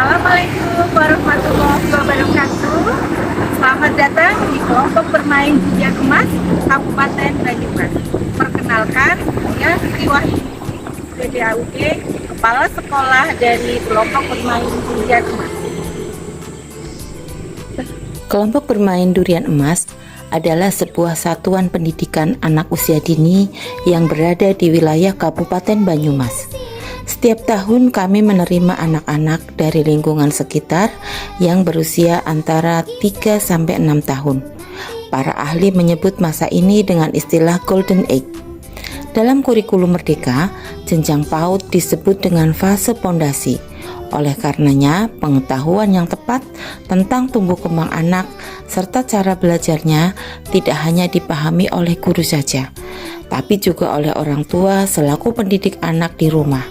Assalamualaikum warahmatullahi wabarakatuh. Selamat datang di kelompok bermain Hujan Emas Kabupaten Banyumas. Perkenalkan, saya Sri Wahyuni PDAUD, Kepala Sekolah dari kelompok bermain Hujan Emas. Kelompok bermain Durian Emas adalah sebuah satuan pendidikan anak usia dini yang berada di wilayah Kabupaten Banyumas. Setiap tahun kami menerima anak-anak dari lingkungan sekitar yang berusia antara 3 sampai 6 tahun. Para ahli menyebut masa ini dengan istilah Golden Age. Dalam kurikulum Merdeka, jenjang PAUD disebut dengan fase pondasi. Oleh karenanya, pengetahuan yang tepat tentang tumbuh kembang anak serta cara belajarnya tidak hanya dipahami oleh guru saja, tapi juga oleh orang tua selaku pendidik anak di rumah.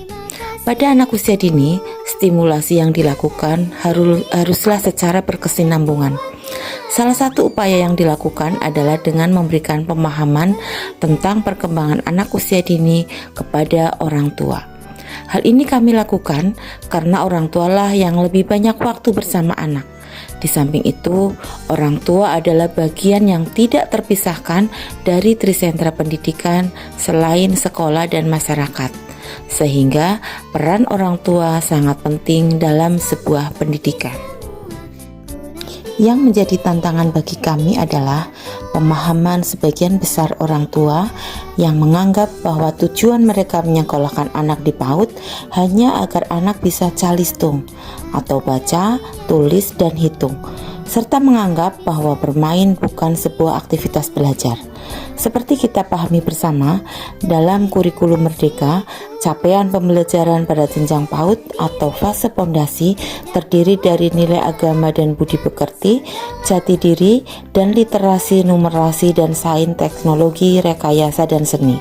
Pada anak usia dini, stimulasi yang dilakukan haruslah secara berkesinambungan. Salah satu upaya yang dilakukan adalah dengan memberikan pemahaman tentang perkembangan anak usia dini kepada orang tua. Hal ini kami lakukan karena orang tualah yang lebih banyak waktu bersama anak. Di samping itu, orang tua adalah bagian yang tidak terpisahkan dari trisentra pendidikan selain sekolah dan masyarakat. Sehingga peran orang tua sangat penting dalam sebuah pendidikan. Yang menjadi tantangan bagi kami adalah pemahaman sebagian besar orang tua yang menganggap bahwa tujuan mereka menyekolahkan anak di PAUD hanya agar anak bisa calistung atau baca, tulis, dan hitung, serta menganggap bahwa bermain bukan sebuah aktivitas belajar. Seperti kita pahami bersama, dalam kurikulum Merdeka, capaian pembelajaran pada jenjang PAUD atau fase pondasi terdiri dari nilai agama dan budi pekerti, jati diri, dan literasi, numerasi, dan sains, teknologi, rekayasa, dan seni.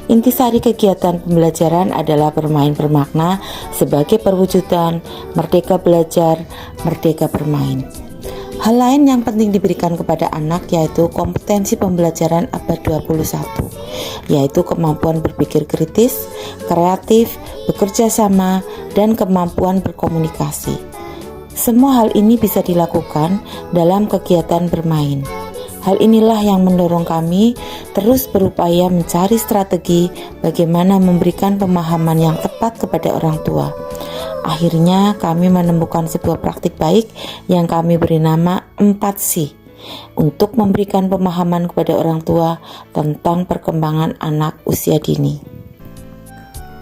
Intisari kegiatan pembelajaran adalah bermain bermakna sebagai perwujudan merdeka belajar, merdeka bermain. Hal lain yang penting diberikan kepada anak yaitu kompetensi pembelajaran abad 21, yaitu kemampuan berpikir kritis, kreatif, bekerja sama, dan kemampuan berkomunikasi. Semua hal ini bisa dilakukan dalam kegiatan bermain. Hal inilah yang mendorong kami terus berupaya mencari strategi bagaimana memberikan pemahaman yang tepat kepada orang tua. Akhirnya kami menemukan sebuah praktik baik yang kami beri nama 4C untuk memberikan pemahaman kepada orang tua tentang perkembangan anak usia dini.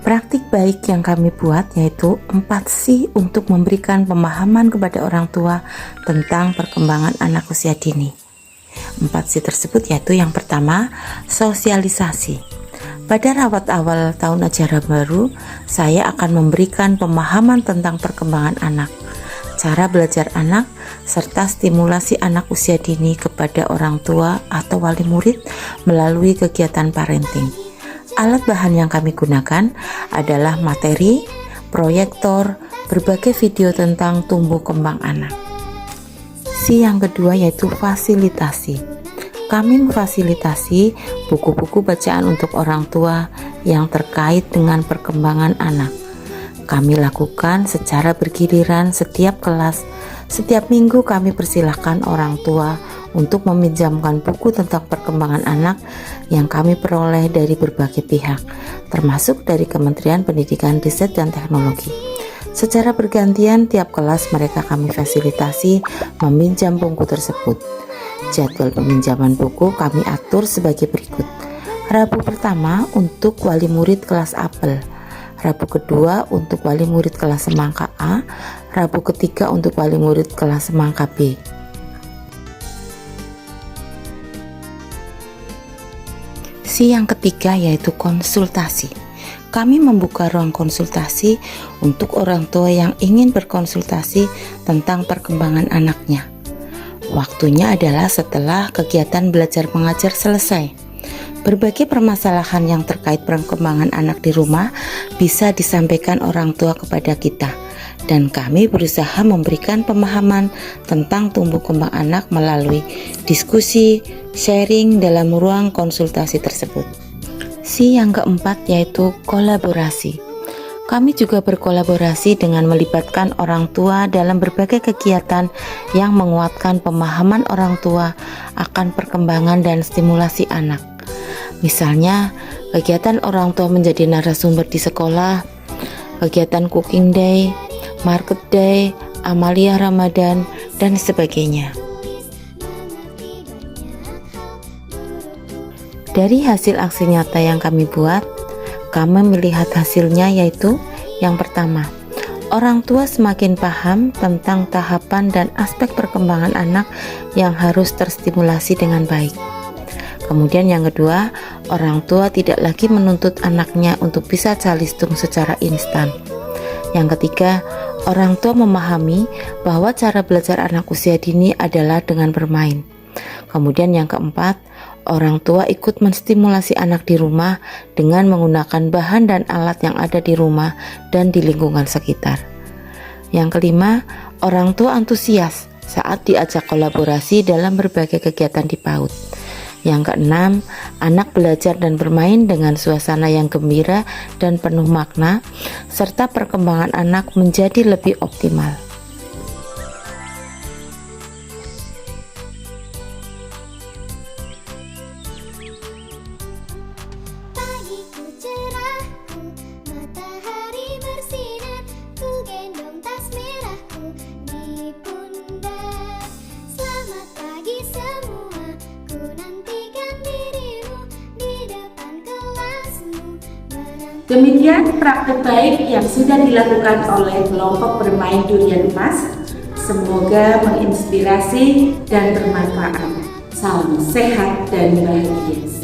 Praktik baik yang kami buat yaitu 4C untuk memberikan pemahaman kepada orang tua tentang perkembangan anak usia dini. 4C tersebut yaitu yang pertama, sosialisasi. Pada rawat awal tahun ajaran baru, saya akan memberikan pemahaman tentang perkembangan anak, cara belajar anak, serta stimulasi anak usia dini kepada orang tua atau wali murid melalui kegiatan parenting. Alat bahan yang kami gunakan adalah materi, proyektor, berbagai video tentang tumbuh kembang anak. Yang kedua yaitu fasilitasi. Kami memfasilitasi buku-buku bacaan untuk orang tua yang terkait dengan perkembangan anak. Kami lakukan secara bergiliran setiap kelas. Setiap minggu kami persilahkan orang tua untuk meminjamkan buku tentang perkembangan anak yang kami peroleh dari berbagai pihak, termasuk dari Kementerian Pendidikan, Riset, dan Teknologi. Secara bergantian tiap kelas mereka kami fasilitasi meminjam buku tersebut. Jadwal peminjaman buku kami atur sebagai berikut. Rabu pertama untuk wali murid kelas apel, Rabu kedua untuk wali murid kelas semangka A, Rabu ketiga untuk wali murid kelas semangka B. Yang ketiga yaitu konsultasi. Kami membuka ruang konsultasi untuk orang tua yang ingin berkonsultasi tentang perkembangan anaknya. Waktunya adalah setelah kegiatan belajar mengajar selesai. Berbagai permasalahan yang terkait perkembangan anak di rumah bisa disampaikan orang tua kepada kita, dan kami berusaha memberikan pemahaman tentang tumbuh kembang anak melalui diskusi, sharing dalam ruang konsultasi tersebut. Yang keempat yaitu kolaborasi. Kami juga berkolaborasi dengan melibatkan orang tua dalam berbagai kegiatan yang menguatkan pemahaman orang tua akan perkembangan dan stimulasi anak. Misalnya, kegiatan orang tua menjadi narasumber di sekolah, kegiatan cooking day, market day, amalia Ramadan, dan sebagainya. Dari hasil aksi nyata yang kami buat, kami melihat hasilnya yaitu yang pertama, orang tua semakin paham tentang tahapan dan aspek perkembangan anak yang harus terstimulasi dengan baik. Kemudian yang kedua, orang tua tidak lagi menuntut anaknya untuk bisa calistung secara instan. Yang ketiga, orang tua memahami bahwa cara belajar anak usia dini adalah dengan bermain. Kemudian yang keempat, orang tua ikut menstimulasi anak di rumah dengan menggunakan bahan dan alat yang ada di rumah dan di lingkungan sekitar. Yang kelima, orang tua antusias saat diajak kolaborasi dalam berbagai kegiatan di PAUD. Yang keenam, anak belajar dan bermain dengan suasana yang gembira dan penuh makna, serta perkembangan anak menjadi lebih optimal. Demikian praktek baik yang sudah dilakukan oleh kelompok bermain durian emas. Semoga menginspirasi dan bermanfaat. Salam sehat dan bahagia.